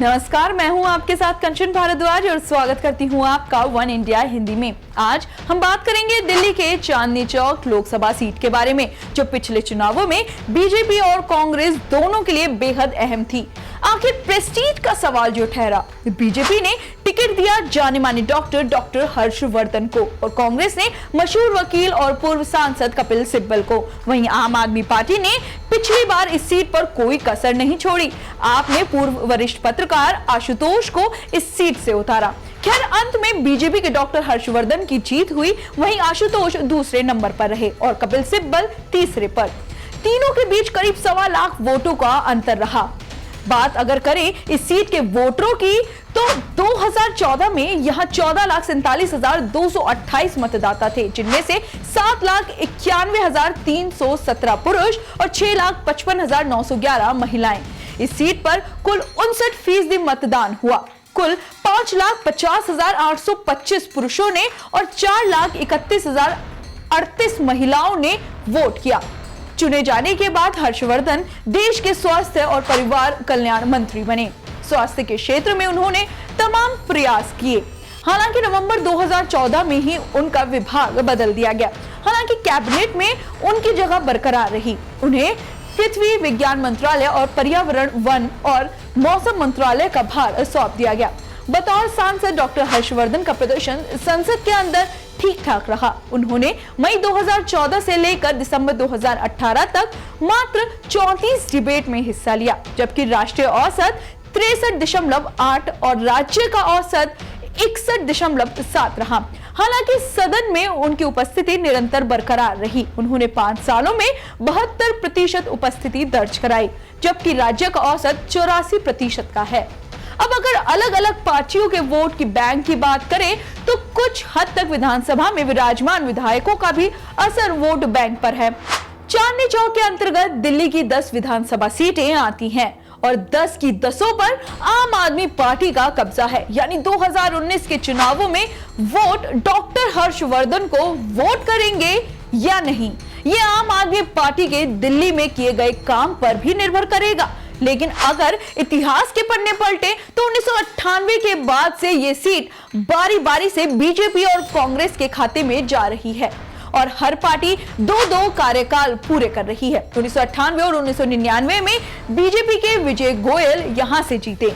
नमस्कार, मैं हूं आपके साथ कंचन भारद्वाज और स्वागत करती हूं आपका वन इंडिया हिंदी में। आज हम बात करेंगे दिल्ली के चांदनी चौक लोकसभा सीट के बारे में, जो पिछले चुनावों में बीजेपी और कांग्रेस दोनों के लिए बेहद अहम थी। आखिर प्रेस्टीज का सवाल जो ठहरा, बीजेपी ने टिकट दिया जाने माने डॉक्टर हर्षवर्धन को और कांग्रेस ने मशहूर वकील और पूर्व सांसद कपिल सिब्बल को। वहीं आम आदमी पार्टी ने पिछली बार इस सीट पर कोई कसर नहीं छोड़ी। आपने पूर्व वरिष्ठ पत्रकार आशुतोष को इस सीट से उतारा। खैर, अंत में बीजेपी के डॉक्टर हर्षवर्धन की जीत हुई। वहीं आशुतोष दूसरे नंबर पर रहे और कपिल सिब्बल तीसरे पर। तीनों के बीच करीब 1.25 लाख वोटों का अंतर रहा। बात अगर करें इस सीट के वोटरों की, तो 2014 में यहां 14,47,228 मतदाता थे, जिनमें से 7,91,317 पुरुष और 6,55,911 महिलाएं। इस सीट पर कुल 59% मतदान हुआ। कुल 5,50,825 पुरुषों ने और 4,31,038 महिलाओं ने वोट किया। चुने जाने के बाद हर्षवर्धन देश के स्वास्थ्य और परिवार कल्याण मंत्री बने। स्वास्थ्य के क्षेत्र में उन्होंने तमाम प्रयास किए। हालांकि नवंबर 2014 में ही उनका विभाग बदल दिया गया। हालांकि कैबिनेट में उनकी जगह बरकरार रही। उन्हें पृथ्वी विज्ञान मंत्रालय और पर्यावरण, वन और मौसम मंत्रालय का भार सौंप दिया गया। बतौर सांसद डॉक्टर हर्षवर्धन का प्रदर्शन संसद के अंदर ठीक ठाक रहा। उन्होंने मई 2014 से लेकर दिसंबर 2018 तक मात्र 34 डिबेट में हिस्सा लिया, जबकि राष्ट्रीय औसत 63.8 और राज्य का औसत 61.7 रहा। हालांकि सदन में उनकी उपस्थिति निरंतर बरकरार रही। उन्होंने 5 सालों में 72% उपस्थिति दर्ज कराई, जबकि राज्य का औसत 84% का है। अब अगर अलग अलग पार्टियों के वोट की बैंक की बात करें, तो कुछ हद तक विधानसभा में विराजमान विधायकों का भी असर वोट बैंक पर है। चांदनी चौक के अंतर्गत दिल्ली की 10 विधानसभा सीटें आती हैं और 10 की 10 पर आम आदमी पार्टी का कब्जा है। यानी 2019 के चुनावों में वोट डॉक्टर हर्षवर्धन को वोट करेंगे या नहीं, ये आम आदमी पार्टी के दिल्ली में किए गए काम पर भी निर्भर करेगा। लेकिन अगर इतिहास के पन्ने पलटे तो 1998 के बाद से ये सीट बारी बारी से बीजेपी और कांग्रेस के खाते में जा रही है और हर पार्टी 2-2 कार्यकाल पूरे कर रही है। 1998 और 1999 में बीजेपी के विजय गोयल यहां से जीते।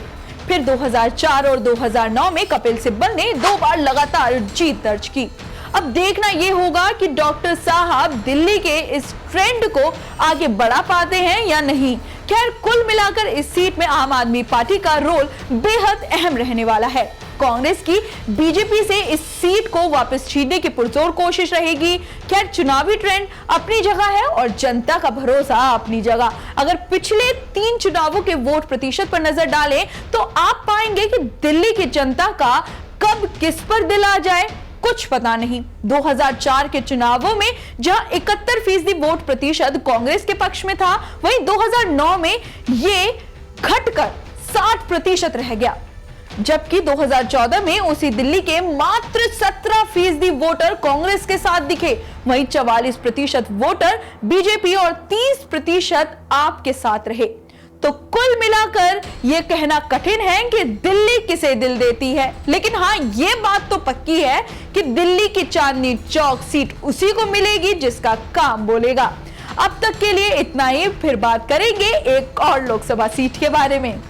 फिर 2004 और 2009 में कपिल सिब्बल ने 2 बार लगातार जीत दर्ज की। अब देखना यह होगा कि डॉक्टर साहब दिल्ली के इस ट्रेंड को आगे बढ़ा पाते हैं या नहीं। खैर, कुल मिलाकर इस सीट में आम आदमी पार्टी का रोल बेहद अहम रहने वाला है। कांग्रेस की बीजेपी से इस सीट को वापस छीनने की पुरजोर कोशिश रहेगी। खैर, चुनावी ट्रेंड अपनी जगह है और जनता का भरोसा अपनी जगह। अगर पिछले 3 चुनावों के वोट प्रतिशत पर नजर डालें, तो आप पाएंगे कि दिल्ली की जनता का कब किस पर दिल आ जाए कुछ पता नहीं। 2004 के चुनावों में जहां 71% वोट प्रतिशत कांग्रेस के पक्ष में था, वहीं 2009 में ये घटकर 60% रह गया, जबकि 2014 में उसी दिल्ली के मात्र 17% वोटर कांग्रेस के साथ दिखे। वहीं 44% वोटर बीजेपी और 30% आप के साथ रहे। तो कुल मिलाकर यह कहना कठिन है कि दिल्ली किसे दिल देती है, लेकिन हाँ, ये बात तो पक्की है कि दिल्ली की चांदनी चौक सीट उसी को मिलेगी जिसका काम बोलेगा। अब तक के लिए इतना ही, फिर बात करेंगे एक और लोकसभा सीट के बारे में।